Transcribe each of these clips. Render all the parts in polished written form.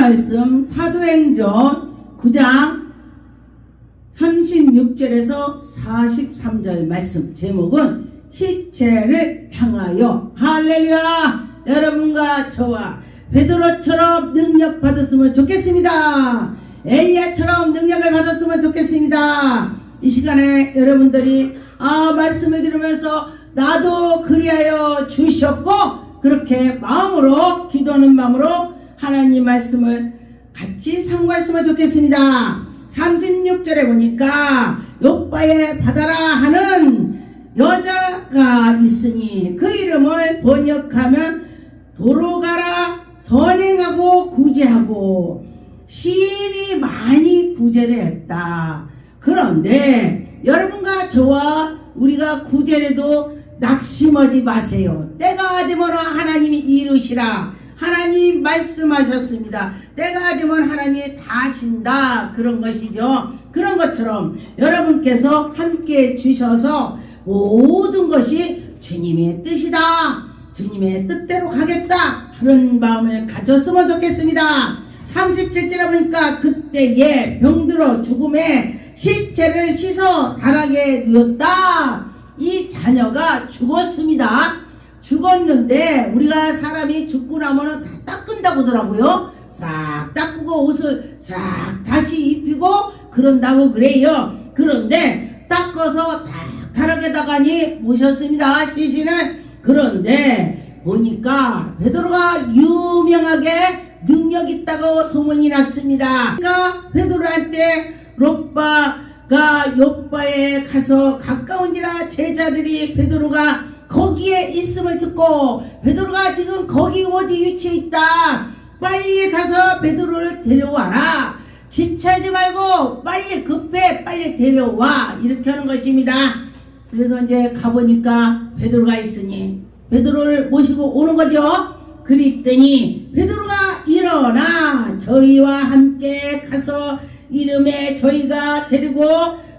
말씀 사도행전 9장 36절에서 43절 말씀, 제목은 시체를 향하여. 할렐루야. 여러분과 저와 베드로처럼 능력 받았으면 좋겠습니다. 엘리야처럼 능력을 받았으면 좋겠습니다. 이 시간에 여러분들이 말씀을 들으면서 나도 그리하여 주셨고, 그렇게 마음으로, 기도하는 마음으로 하나님 말씀을 같이 상고했으면 좋겠습니다. 36절에 보니까 욥바에 받아라 하는 여자가 있으니 그 이름을 번역하면 도로가라, 선행하고 구제하고. 시인이 많이 구제를 했다. 그런데 여러분과 저와 우리가 구제를 해도 낙심하지 마세요. 때가 되면 하나님이 이루시라. 하나님 말씀하셨습니다. 때가 되면 하나님이 다 하신다. 그런 것이죠. 그런 것처럼 여러분께서 함께 주셔서 모든 것이 주님의 뜻이다, 주님의 뜻대로 가겠다 하는 마음을 가졌으면 좋겠습니다. 37절에 보니까 그때에 병들어 죽음에 시체를 씻어 다락에 누웠다. 이 자녀가 죽었습니다. 죽었는데 우리가 사람이 죽고 나면은 다 닦은다고 하더라고요. 싹 닦고 옷을 싹 다시 입히고 그런다고 그래요. 그런데 닦아서 다 다락에다가니 모셨습니다, 시신을. 그런데 보니까 베드로가 유명하게 능력 있다고 소문이 났습니다. 그러니까 베드로한테 롯바가 욥바에 가서 가까운지라 제자들이 베드로가 거기에 있음을 듣고, 베드로가 지금 거기 어디 위치해 있다, 빨리 가서 베드로를 데려와라, 지체하지 말고 빨리 급해, 빨리 데려와, 이렇게 하는 것입니다. 그래서 이제 가보니까 베드로가 있으니 베드로를 모시고 오는 거죠. 그랬더니 베드로가 일어나 저희와 함께 가서 이름에 저희가 데리고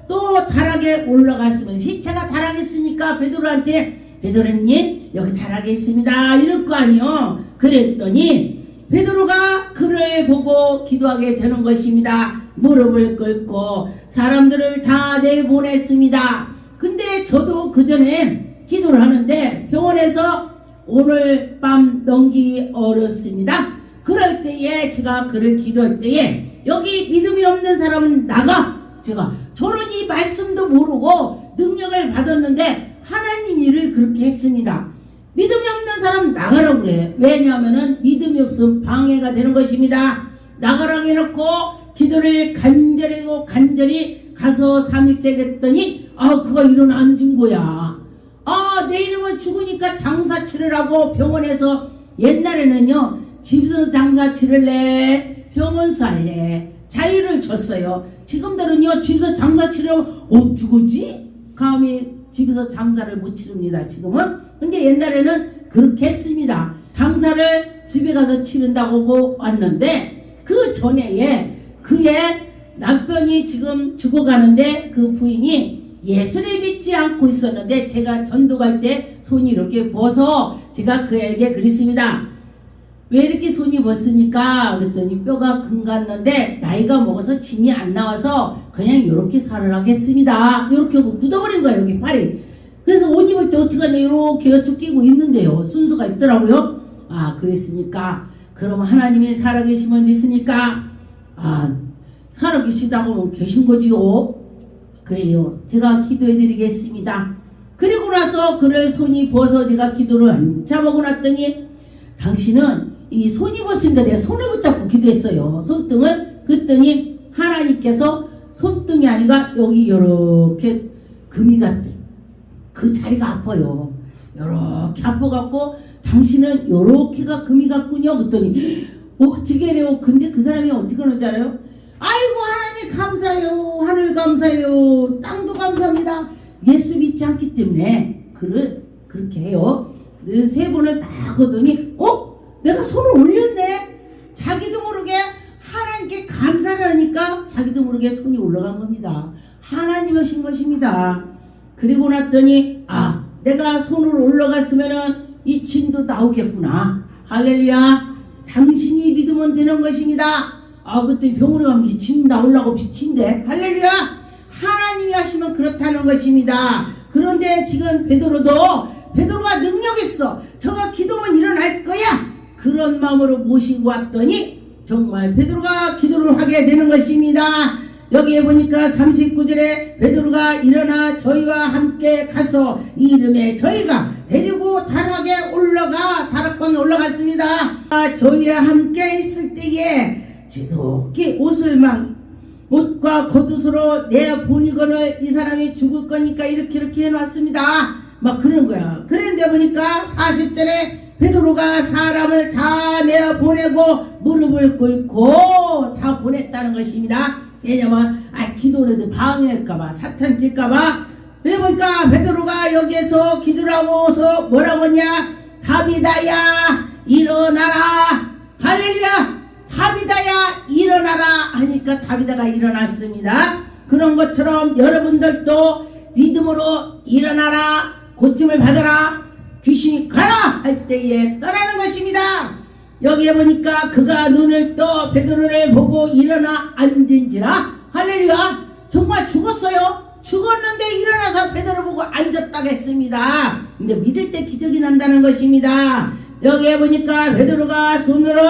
또 다락에 올라갔으면, 시체가 다락에 있으니까 베드로한테 베드로님 여기 다락에 있습니다 이럴 거 아니요. 그랬더니 베드로가 그를 보고 기도하게 되는 것입니다. 무릎을 꿇고 사람들을 다 내보냈습니다. 근데 저도 그 전에 기도를 하는데 병원에서 오늘 밤 넘기기 어렵습니다. 그럴 때에 제가 그를 기도할 때에 여기 믿음이 없는 사람은 나가. 제가 저는 이 말씀도 모르고 능력을 받았는데 하나님 일을 그렇게 했습니다. 믿음이 없는 사람 나가라고 그래. 왜냐하면 믿음이 없으면 방해가 되는 것입니다. 나가라고 해놓고 기도를 간절히 가서 3일째 했더니 그가 일어나 앉은 거야. 내일이면 죽으니까 장사 치르라고 병원에서. 옛날에는요 집에서 장사 치를래 병원서 할래 자유를 줬어요. 지금들은요 집에서 장사 치르면 어떡하지? 감히 집에서 장사를 못 치릅니다 지금은. 근데 옛날에는 그렇게 했습니다. 장사를 집에 가서 치른다고 왔는데, 그 전에 그의 남편이 지금 죽어가는데 그 부인이 예수를 믿지 않고 있었는데, 제가 전도갈 때 손이 이렇게 벗어 제가 그에게 그랬습니다. 왜 이렇게 손이 벗으니까 그랬더니 뼈가 금갔는데 나이가 먹어서 짐이 안 나와서 그냥 이렇게 살으라고 했습니다. 이렇게 하고 굳어버린 거예요 여기 팔이. 그래서 옷 입을 때 어떻게 하냐 이렇게 끼고 있는데요 순서가 있더라고요. 그랬으니까 그럼 하나님이 살아계심을 믿습니까? 살아계시다고 계신 거지요. 그래요. 제가 기도해 드리겠습니다. 그리고 나서 그를 손이 벗어 제가 기도를 앉아보고 났더니, 당신은 이 손이 벗으니까 내가 손을 붙잡고 기도했어요. 손등을. 그랬더니 하나님께서 손등이 아니라 여기 이렇게 금이 갔대. 그 자리가 아파요. 이렇게 아파갖고 당신은 요렇게가 금이 갔군요. 그랬더니 어떻게 해요? 근데 그 사람이 어떻게 하는지 알아요? 아이고 하나님 감사해요. 하늘 감사해요. 땅도 감사합니다. 예수 믿지 않기 때문에 그를 그렇게 해요. 세 번을 막 하더니 내가 손을 올렸네. 자기도 모르게 하나님께 감사를 하니까 자기도 모르게 손이 올라간 겁니다. 하나님 하신 것입니다. 그리고 났더니 내가 손을 올라갔으면은 이 진도 나오겠구나. 할렐루야. 당신이 믿으면 되는 것입니다. 그때 병원에 가면 침 나오려고 비친데 할렐루야. 하나님이 하시면 그렇다는 것입니다. 그런데 지금 베드로가 능력 있어. 저가 기도면 일어날 거야. 그런 마음으로 모시고 왔더니 정말 베드로가 기도를 하게 되는 것입니다. 여기에 보니까 39절에 베드로가 일어나 저희와 함께 가서 이름에 저희가 데리고 다락방에 올라갔습니다. 저희와 함께 있을 때에 지속히 옷과 겉옷으로 내 보니거늘 이 사람이 죽을 거니까 이렇게 해놨습니다. 막 그런 거야. 그런데 보니까 40절에 베드로가 사람을 다 내어 보내고 무릎을 꿇고 다 보냈다는 것입니다. 왜냐면 기도를 방해할까봐 사탄 뛸까봐. 그러니까 베드로가 여기에서 기도를 하고서 뭐라고 했냐? 다비다야 일어나라. 할렐루야. 다비다야 일어나라 하니까 다비다가 일어났습니다. 그런 것처럼 여러분들도 믿음으로 일어나라. 고침을 받아라. 귀신이 가라 할 때에 떠나는 것입니다. 여기에 보니까 그가 눈을 떠 베드로를 보고 일어나 앉은지라. 할렐루야. 정말 죽었어요. 죽었는데 일어나서 베드로 보고 앉았다고 했습니다. 근데 믿을 때 기적이 난다는 것입니다. 여기에 보니까 베드로가 손으로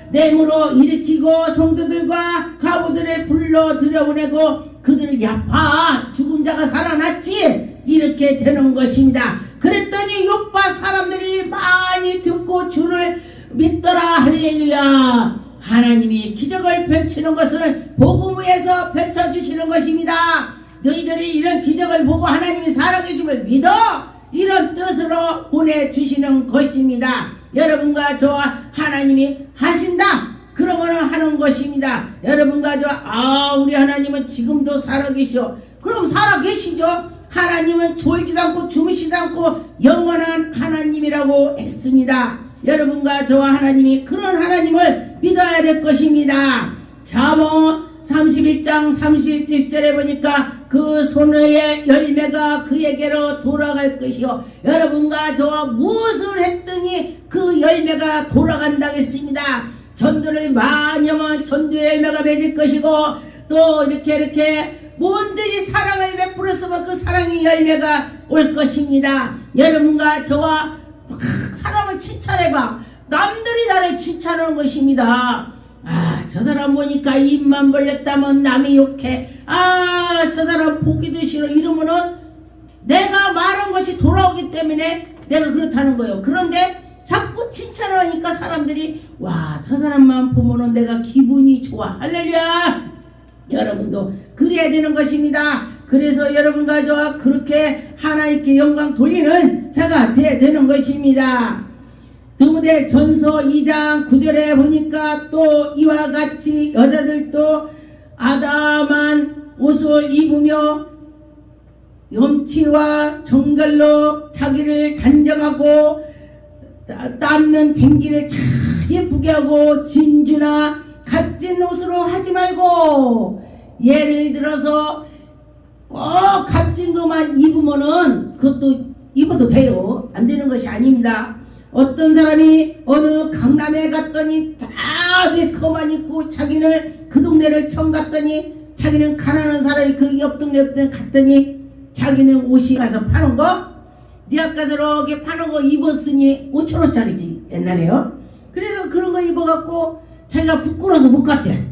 뇌물로 일으키고 성도들과 가부들을 불러 들여보내고 그들을 야파 죽은 자가 살아났지 이렇게 되는 것입니다. 그랬더니 요파 사람들이 많이 듣고 주를 믿더라. 할렐루야. 하나님이 기적을 펼치는 것은 복음 위에서 펼쳐주시는 것입니다. 너희들이 이런 기적을 보고 하나님이 살아계심을 믿어 이런 뜻으로 보내주시는 것입니다. 여러분과 저와 하나님이 하신다 그러면 하는 것입니다. 여러분과 저와 우리 하나님은 지금도 살아계시오. 그럼 살아계시죠. 하나님은 졸지도 않고 주무시지도 않고 영원한 하나님이라고 했습니다. 여러분과 저와 하나님이 그런 하나님을 믿어야 될 것입니다. 잠언 31장 31절에 보니까 그 손의 열매가 그에게로 돌아갈 것이요 여러분과 저와 무엇을 했더니 그 열매가 돌아간다고 했습니다. 전도를 많이 하면 전도의 열매가 맺을 것이고 또 이렇게 뭔들이 사랑을 베풀었으면 그 사랑의 열매가 올 것입니다. 여러분과 저와 사람을 칭찬해봐. 남들이 나를 칭찬하는 것입니다. 저 사람 보니까 입만 벌렸다면 남이 욕해. 저 사람 보기도 싫어. 이러면은 내가 말한 것이 돌아오기 때문에 내가 그렇다는 거예요. 그런데 자꾸 칭찬을 하니까 사람들이 저 사람만 보면은 내가 기분이 좋아. 할렐루야. 여러분도 그래야 되는 것입니다. 그래서 여러분과 저와 그렇게 하나님께 영광 돌리는 자가 되어야 되는 것입니다. 디모데 전서 2장 9절에 보니까 또 이와 같이 여자들도 아담한 옷을 입으며 염치와 정결로 자기를 단정하고 닦는 댕기를 참 예쁘게 하고 진주나 값진 옷으로 하지 말고 예를 들어서 꼭 값진 것만 입으면은 그것도 입어도 돼요. 안 되는 것이 아닙니다. 어떤 사람이 어느 강남에 갔더니 다 메이크업만 입고 자기는 그 동네를 처음 갔더니 자기는 가난한 사람이 그 옆 동네 갔더니 자기는 옷이 가서 파는 거 네 아까 저렇게 파는 거 입었으니 5,000원짜리지 옛날에요. 그래서 그런 거 입어갖고 자기가 부끄러워서 못 갔대.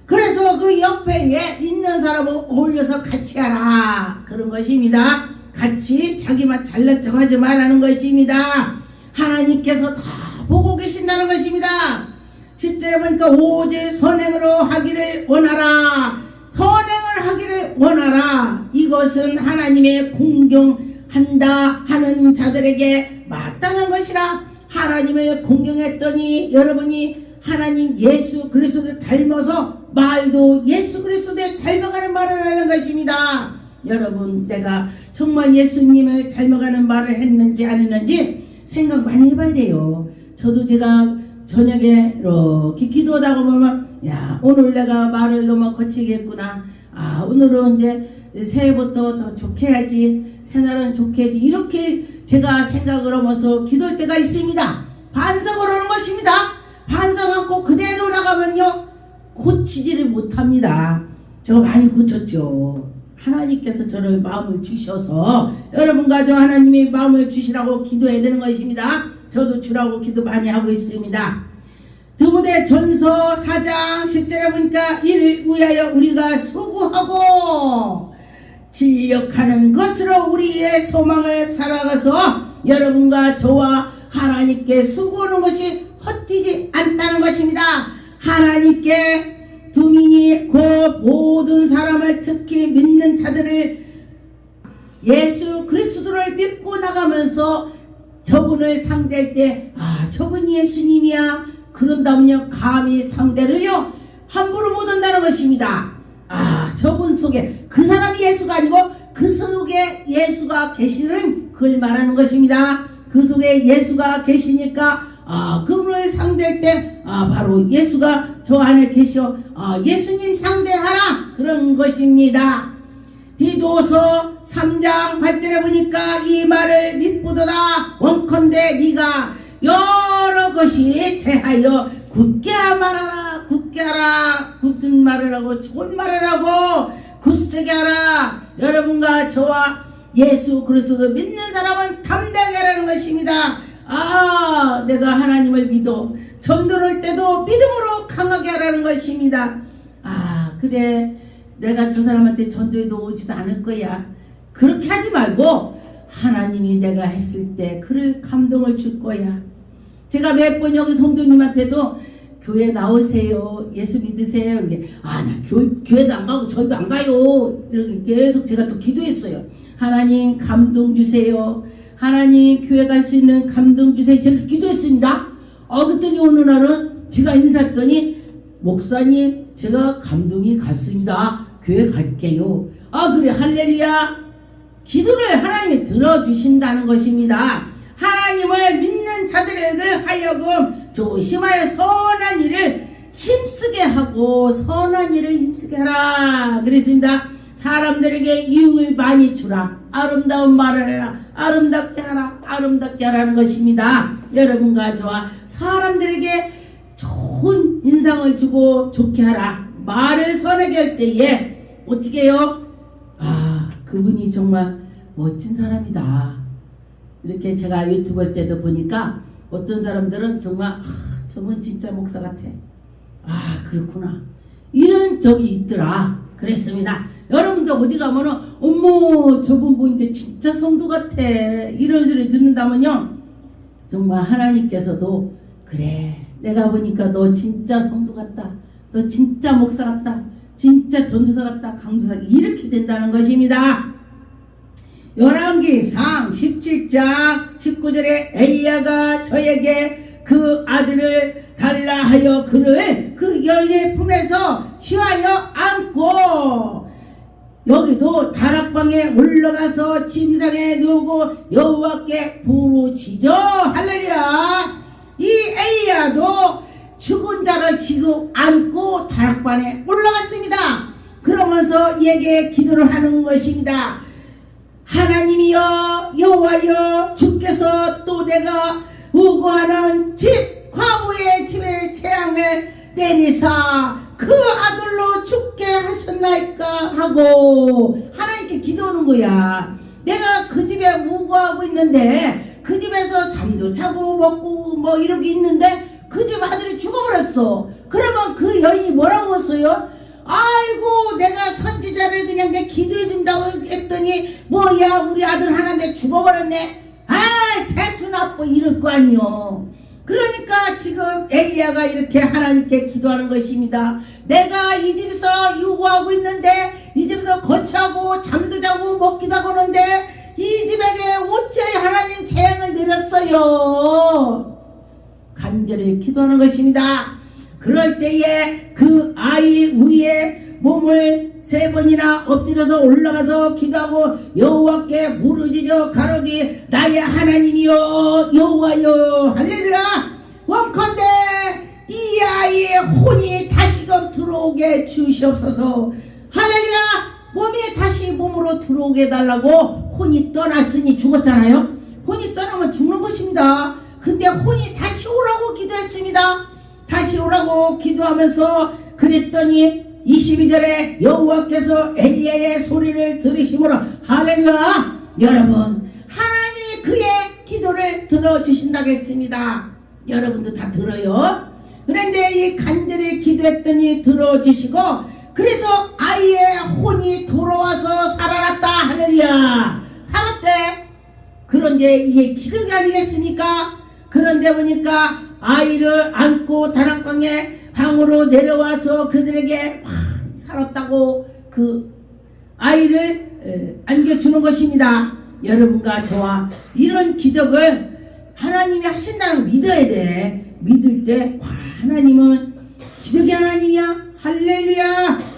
그래서 그 옆에 있는 사람하고 어울려서 같이 하라 그런 것입니다. 같이 자기만 잘난 척 하지 말라는 것입니다. 하나님께서 다 보고 계신다는 것입니다. 10절에 보니까 오직 선행으로 하기를 원하라. 선행을 하기를 원하라. 이것은 하나님의 공경한다 하는 자들에게 마땅한 것이라. 하나님을 공경했더니 여러분이 하나님 예수 그리스도를 닮아서 말도 예수 그리스도를 닮아가는 말을 하는 것입니다. 여러분 내가 정말 예수님을 닮아가는 말을 했는지 안 했는지 생각 많이 해봐야 돼요. 저도 제가 저녁에 이렇게 기도하다가 보면 오늘 내가 말을 너무 거치게 했구나. 오늘은 이제 새해부터 더 좋게 해야지. 생활은 좋게 해야지. 이렇게 제가 생각을 하면서 기도할 때가 있습니다. 반성을 하는 것입니다. 반성 않고 그대로 나가면요 고치지를 못합니다. 저 많이 고쳤죠. 하나님께서 저를 마음을 주셔서 여러분과 저 하나님이 마음을 주시라고 기도해야 되는 것입니다. 저도 주라고 기도 많이 하고 있습니다. 디모데전서 4장 10절에 보니까 이를 위하여 우리가 수고하고 진력하는 것으로 우리의 소망을 살아가서 여러분과 저와 하나님께 수고하는 것이 헛되지 않다는 것입니다. 하나님께 두민이 곧 모든 사람을 특히 믿는 자들을 예수 그리스도를 믿고 나가면서 저분을 상대할 때 저분이 예수님이야 그런다면요 감히 상대를요 함부로 못 한다는 것입니다. 저분 속에 그 사람이 예수가 아니고 그 속에 예수가 계시는 그걸 말하는 것입니다. 그 속에 예수가 계시니까 그분을 상대할 때 바로 예수가 저 안에 계셔 예수님 상대하라 그런 것입니다. 디도서 3장 8절에 보니까 이 말을 믿보도다 원컨대 네가 여러 것이 대하여 굳게 말하라 굳게 하라 굳은 말을 하고 좋은 말을 하고 굳세게 하라. 여러분과 저와 예수 그리스도 믿는 사람은 담대하게 하라는 것입니다. 내가 하나님을 믿어 전도를 할 때도 믿음으로 강하게 하라는 것입니다. 그래 내가 저 사람한테 전도해도 오지도 않을 거야 그렇게 하지 말고 하나님이 내가 했을 때 그를 감동을 줄 거야. 제가 몇 번 여기 성도님한테도 교회 나오세요 예수 믿으세요 나 교회도 안 가고 저희도 안 가요 이렇게 계속 제가 또 기도했어요. 하나님 감동 주세요. 하나님 교회 갈 수 있는 감동 주세요. 제가 기도했습니다. 그랬더니 어느 날은 제가 인사했더니 목사님 제가 감동이 갔습니다. 교회 갈게요. 그래 할렐루야. 기도를 하나님이 들어주신다는 것입니다. 하나님을 믿는 자들에게 하여금 조심하여 선한 일을 힘쓰게 하고 선한 일을 힘쓰게 하라 그랬습니다. 사람들에게 유익을 많이 주라. 아름다운 말을 해라. 아름답게 하라. 아름답게 하라는 것입니다. 여러분과 저와 사람들에게 좋은 인상을 주고 좋게 하라. 말을 선하게 할 때에 어떻게 해요? 그분이 정말 멋진 사람이다. 이렇게 제가 유튜브 할 때도 보니까 어떤 사람들은 정말 저분 진짜 목사 같아. 그렇구나. 이런 적이 있더라. 그랬습니다. 여러분도 어디 가면은 어머 저분 보니까 진짜 성도 같아 이런 소리 듣는다면요 정말 하나님께서도 그래 내가 보니까 너 진짜 성도 같다 너 진짜 목사 같다 진짜 전도사 같다 강도사 이렇게 된다는 것입니다. 열왕기상 17장 19절에 엘리야가 저에게 그 아들을 달라 하여 그를 그 여인의 품에서 취하여 안고 여기도 다락방에 올라가서 침상에 누우고 여호와께 부르짖어 할렐루야. 이 엘리야도 죽은 자를 지고 안고 다락방에 올라갔습니다. 그러면서 이에게 기도를 하는 것입니다. 하나님이여 여호와여 주께서 또 내가 우고하는 집 과부의 집에 재앙을 내리사 그 아들로 죽게 하셨나이까 하고 하나님께 기도하는 거야. 내가 그 집에 우고하고 있는데 그 집에서 잠도 자고 먹고 뭐 이렇게 있는데 그 집 아들이 죽어버렸어. 그러면 그 여인이 뭐라고 했어요? 아이고 내가 선지자를 그냥 내 기도해 준다고 했더니 뭐야 우리 아들 하나인데 죽어버렸네. 재수 나빠 이럴 거 아니요. 그러니까 지금 엘리야가 이렇게 하나님께 기도하는 것입니다. 내가 이 집에서 유고하고 있는데 이 집에서 거처하고 잠도 자고 먹기도 하고 하는데 이 집에게 어찌하여 하나님 재앙을 내렸어요. 간절히 기도하는 것입니다. 그럴 때에 그 아이 위에 몸을 3번이나 엎드려서 올라가서 기도하고 여호와께 부르짖어 가로되 나의 하나님이여 여호와여 할렐루야. 원컨대 이 아이의 혼이 다시금 들어오게 주시옵소서. 할렐루야. 몸이 다시 몸으로 들어오게 해달라고. 혼이 떠났으니 죽었잖아요. 혼이 떠나면 죽는 것입니다. 근데 혼이 다시 오라고 기도했습니다. 다시 오라고 기도하면서 그랬더니 22절에 여호와께서 엘리야의 소리를 들으심으로 할렐루야. 여러분, 하나님이 그의 기도를 들어주신다겠습니다. 여러분도 다 들어요. 그런데 이 간절히 기도했더니 들어주시고, 그래서 아이의 혼이 돌아와서 살아났다. 할렐루야. 살았대. 그런데 이게 기적이 아니겠습니까? 그런데 보니까 아이를 안고 다락방에 방으로 내려와서 그들에게 살았다고 그 아이를 안겨주는 것입니다. 여러분과 저와 이런 기적을 하나님이 하신다는 걸 믿어야 돼. 믿을 때 하나님은 기적의 하나님이야. 할렐루야.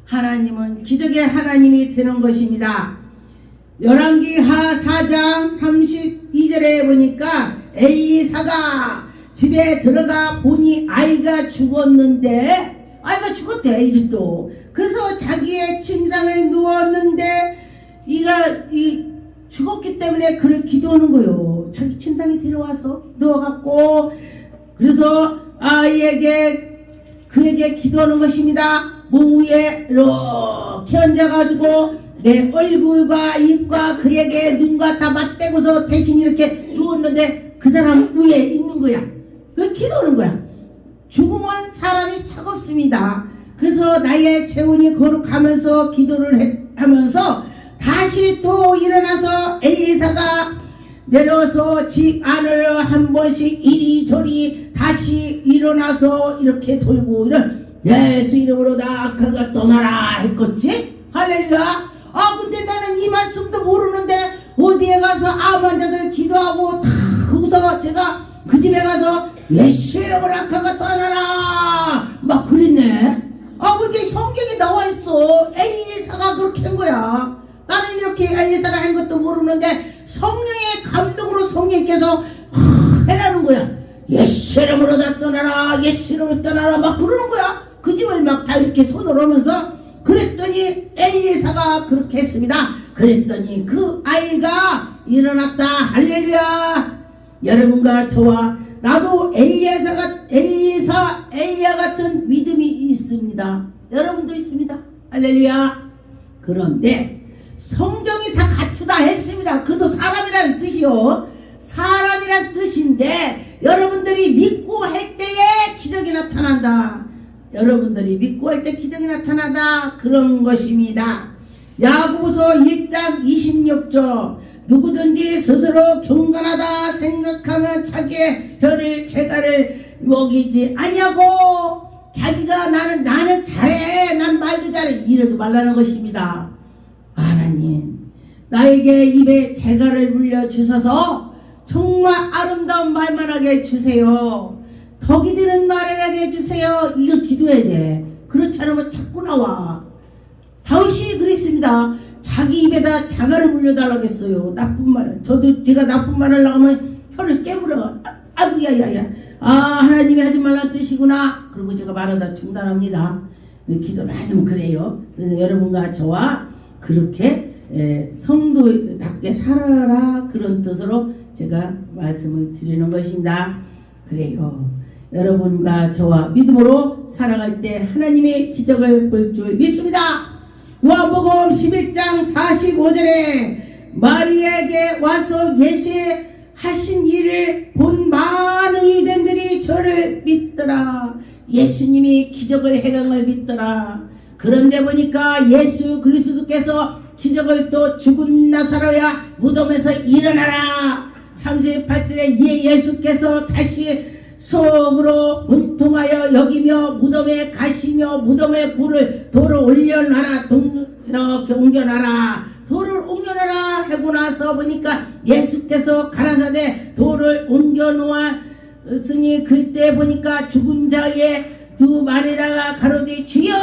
하나님은 기적의 하나님이 되는 것입니다. 열왕기하 4장 32절에 보니까 엘리사가 집에 들어가 보니 아이가 죽었는데, 아이가 죽었대, 이 집도. 그래서 자기의 침상에 누웠는데 이 죽었기 때문에 그를 기도하는 거요. 자기 침상에 데려와서 누워갖고, 그래서 그에게 기도하는 것입니다. 몸 위에 이렇게 얹어가지고 내 얼굴과 입과 그에게 눈과 다 맞대고서 대신 이렇게 누웠는데 그 사람 위에 있는 거야. 그 기도하는 거야. 죽으면 사람이 차갑습니다. 그래서 나의 체온이 거룩하면서 기도를 하면서 다시 또 일어나서 엘리사가 내려서 집 안을 한 번씩 이리저리 다시 일어나서 이렇게 돌고 이런 예수 이름으로 다 악화가 떠나라 했겠지? 할렐루야. 근데 나는 이 말씀도 모르는데 어디에 가서 암 환자들 기도하고 다 거기서 제가 그 집에 가서 예수 이름으로 악화가 떠나라 막 그랬네. 그게 성경에 나와 있어. 엘리사가 그렇게 한 거야. 나는 이렇게 엘리사가 한 것도 모르는데 성령의 감동으로 성령께서 해라는 거야. 예수 이름으로 다 떠나라, 예수 이름으로 떠나라 막 그러는 거야. 그 집을 막 다 이렇게 손을 하면서 그랬더니 엘리사가 그렇게 했습니다. 그랬더니 그 아이가 일어났다. 할렐루야. 여러분과 저와 나도 엘리야 같은 믿음이 있습니다. 여러분도 있습니다. 할렐루야. 그런데 성경이 다 갖추다 했습니다. 그도 사람이라는 뜻이요. 사람이란 뜻인데 여러분들이 믿고 할 때에 기적이 나타난다. 여러분들이 믿고 할 때 기적이 나타난다. 그런 것입니다. 야고보서 1장 26절 누구든지 스스로 경건하다 생각하면 자기의 혀를 재갈을 먹이지 아니하고 자기가 나는 잘해 난 말도 잘해 이래도 말라는 것입니다. 하나님 나에게 입에 재갈을 물려주셔서 정말 아름다운 말만 하게 해주세요. 덕이 드는 말을 하게 해주세요. 이거 기도해야 돼. 그렇지 않으면 자꾸 나와. 다윗이 그랬습니다. 자기 입에다 자갈을 물려달라고 했어요. 나쁜 말. 제가 나쁜 말 하려고 하면 혀를 깨물어. 아이고 야야야. 하나님이 하지 말라는 뜻이구나. 그리고 제가 말하다 중단합니다. 기도 많이 하면 그래요. 그래서 여러분과 저와 그렇게 성도답게 살아라 그런 뜻으로 제가 말씀을 드리는 것입니다. 그래요. 여러분과 저와 믿음으로 살아갈 때 하나님의 기적을 볼 줄 믿습니다. 요한복음 11장 45절에 마리아에게 와서 예수의 하신 일을 본 많은 유대인들이 저를 믿더라. 예수님이 기적을 행한 걸 믿더라. 그런데 보니까 예수 그리스도께서 기적을 또 죽은 나사로야 무덤에서 일어나라. 38절에 예수께서 다시 속으로 분통하여 여기며 무덤에 가시며 무덤의 굴을 돌을 올려놔라. 이렇게 옮겨놔라. 돌을 옮겨놔라 하고 나서 보니까 예수께서 가라사대 돌을 옮겨 놓았으니 그때 보니까 죽은 자의 두 말에다가 가로되 주여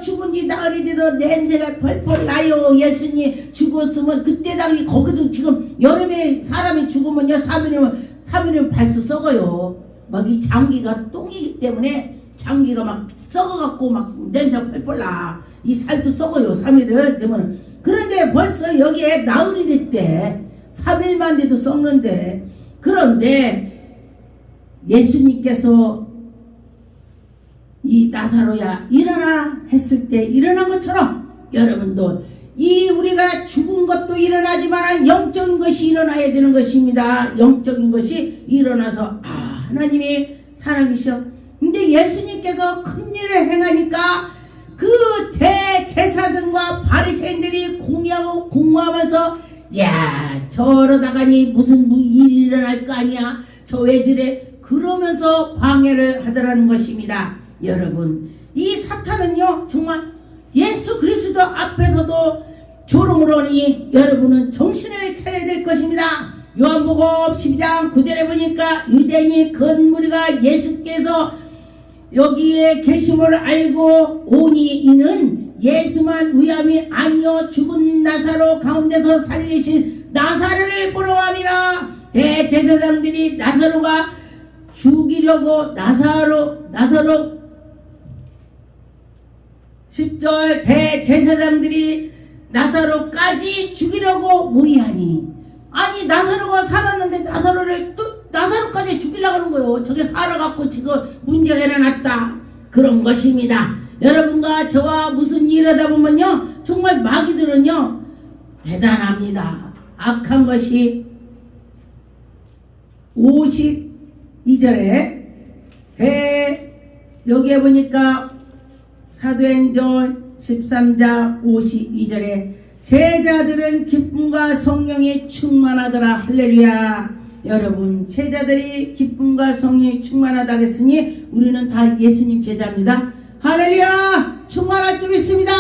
죽은 지 나흘이되도 냄새가 펄펄 나요. 예수님 죽었으면 그때 당시 거기도 지금 여름에 사람이 죽으면요 3일이면 벌써 썩어요. 막 이 장기가 똥이기 때문에 장기가 막 썩어갖고 막 냄새가 펄펄 나. 이 살도 썩어요 3일을 되면. 그런데 벌써 여기에 나흘이 됐대. 3일만 돼도 썩는데. 그런데 예수님께서 이 나사로야 일어나 했을 때 일어난 것처럼 여러분도 이 우리가 죽은 것도 일어나지만 영적인 것이 일어나야 되는 것입니다. 영적인 것이 일어나서 하나님이 살아계셔. 근데 예수님께서 큰 일을 행하니까 그 대제사장과 바리새인들이 공모하면서 야 저러다가니 무슨 일이 일어날 거 아니야 저 왜 저래 그러면서 방해를 하더라는 것입니다. 여러분 이 사탄은요 정말 예수 그리스도 앞에서도 조롱을 하니 여러분은 정신을 차려야 될 것입니다. 요한복음 12장 9절에 보니까 유대인이 큰 무리가 예수께서 여기에 계심을 알고 오니 이는 예수만 위함이 아니요 죽은 나사로 가운데서 살리신 나사로를 보러 함이라. 대제사장들이 나사로가 죽이려고 나사로 10절 대제사장들이 나사로까지 죽이려고 모의하니 아니 나사로가 살았는데 나사로까지 죽이려고 하는 거예요. 저게 살아갖고 지금 문제가 일어났다 그런 것입니다. 여러분과 저와 무슨 일을 하다 보면요 정말 마귀들은요 대단합니다. 악한 것이 52절에 여기에 보니까 사도행전 13장 52절에 제자들은 기쁨과 성령이 충만하더라. 할렐루야. 여러분 제자들이 기쁨과 성령이 충만하다 했으니 우리는 다 예수님 제자입니다. 할렐루야. 충만할 줄 믿습니다.